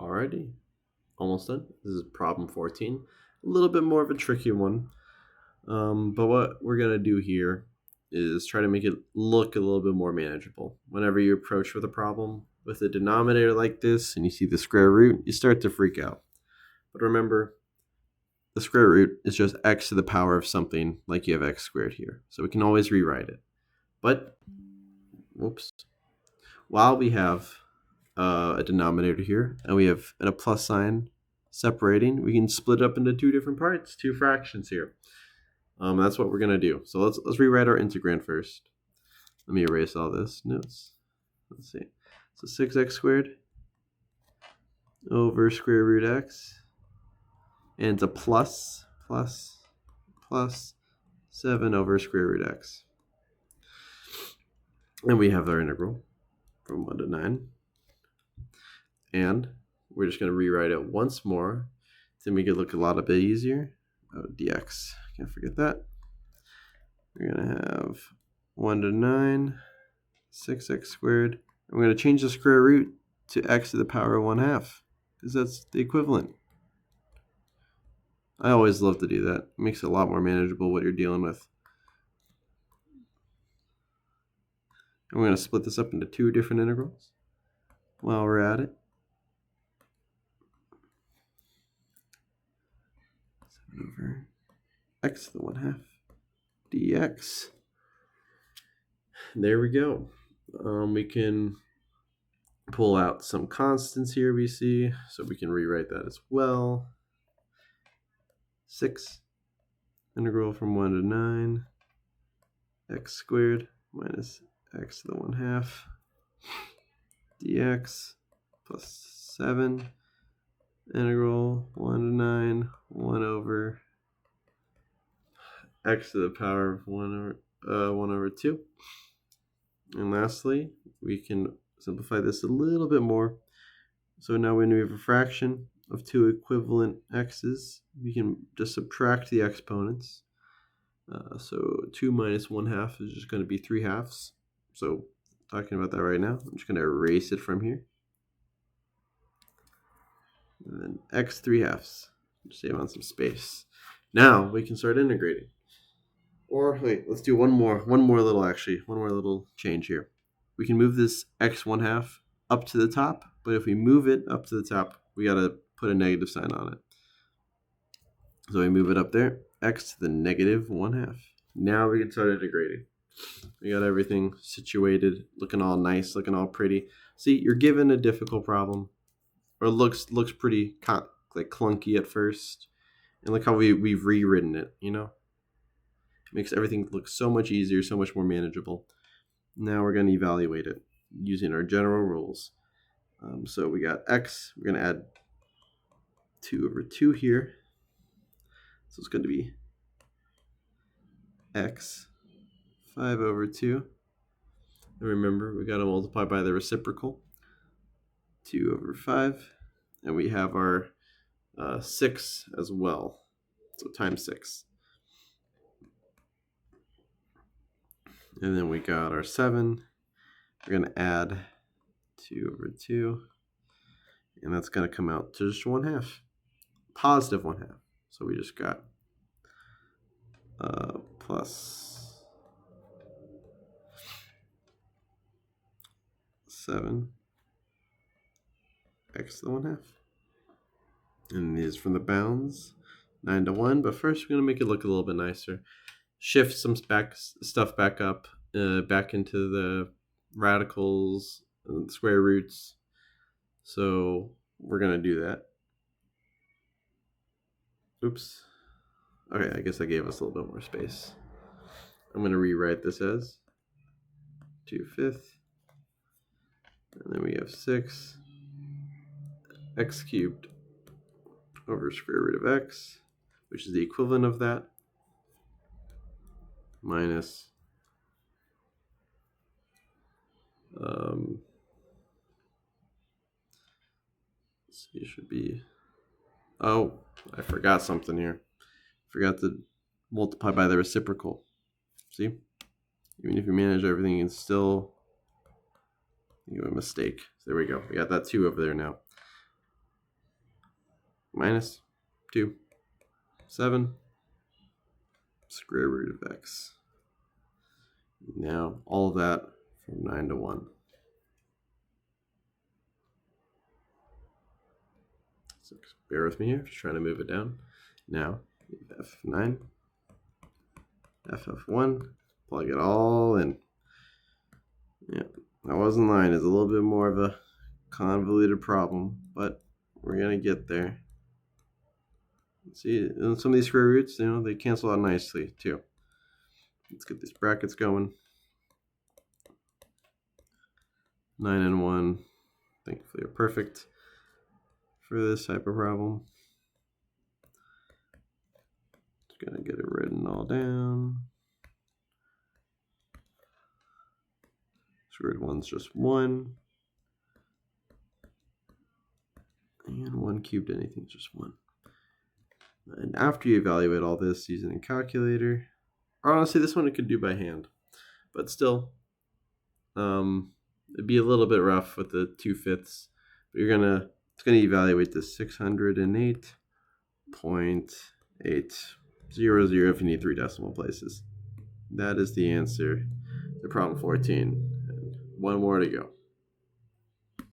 Alrighty, almost done. This is problem 14. A little bit more of a tricky one. But what we're going to do here is try to make it look a little bit more manageable. Whenever you approach with a problem with a denominator like this and you see the square root, you start to freak out. But remember, the square root is just x to the power of something, like you have x squared here. So we can always rewrite it. But, whoops, while we have a denominator here and we have a plus sign separating, we can split it up into two different parts, two fractions here. That's what we're going to do. So let's rewrite our integrand first. Let me erase all this notes. Let's see. So 6x squared over square root x. And it's a plus 7 over square root x. And we have our integral from 1 to 9. And we're just going to rewrite it once more to make it look a lot bit easier. Oh, dx. Can't forget that. We're going to have 1 to 9, 6x squared. And we're going to change the square root to x to the power of 1/2 because that's the equivalent. I always love to do that. It makes it a lot more manageable what you're dealing with. And we're going to split this up into two different integrals while we're at it. 7 over x to the 1/2 dx. There we go. We can pull out some constants here we see, so we can rewrite that as well. 6 integral from 1 to 9 x squared minus x to the 1/2 dx plus 7 integral 1 to 9 1 over x to the power of 1 over 2. And lastly, we can simplify this a little bit more. So now when we have a fraction of two equivalent x's, we can just subtract the exponents. So 2 minus 1/2 is just going to be 3/2. So talking about that right now, I'm just going to erase it from here. And then x 3/2. Save on some space. Now we can start integrating. Or wait, let's do one more little change here. We can move this x 1/2 up to the top, but if we move it up to the top, we gotta put a negative sign on it. So we move it up there, x to the negative 1/2. Now we can start integrating. We got everything situated, looking all nice, looking all pretty. See, you're given a difficult problem, or looks pretty like clunky at first, and look how we've rewritten it. It makes everything look so much easier, so much more manageable. Now we're going to evaluate it using our general rules. So we got x, we're going to add 2 over 2 here. So it's going to be x 5 over 2. And remember, we got to multiply by the reciprocal. 2 over 5. And we have our 6 as well. So times 6. And then we got our 7. We're going to add 2 over 2. And that's going to come out to just 1/2. Positive 1/2. So we just got plus 7 x to the 1/2. And these from the bounds, 9 to 1. But first we're going to make it look a little bit nicer. Shift some stuff back up, back into the radicals and square roots. So we're going to do that. Oops. Okay, I guess I gave us a little bit more space. I'm going to rewrite this as 2/5. And then we have 6 x cubed over square root of x, which is the equivalent of that, minus it should be, oh, I forgot something here. Forgot to multiply by the reciprocal. See? Even if you manage everything, it's still you have a mistake. So there we go. We got that 2 over there now. minus 2, 7, square root of x. Now all of that from 9 to 1. So bear with me here, just trying to move it down. Now f9, ff1, plug it all in. Yeah, that wasn't line. It's a little bit more of a convoluted problem, but we're gonna get there. See, some of these square roots, they cancel out nicely too. Let's get these brackets going. 9 and 1, thankfully, are perfect for this type of problem. Just gonna get it written all down. Square root of 1's just 1. And 1 cubed anything is just 1. And after you evaluate all this using a calculator, or honestly, this one it could do by hand, but still, it'd be a little bit rough with the 2/5. But it's gonna evaluate the 608.800 if you need 3 decimal places. That is the answer to problem 14. And one more to go.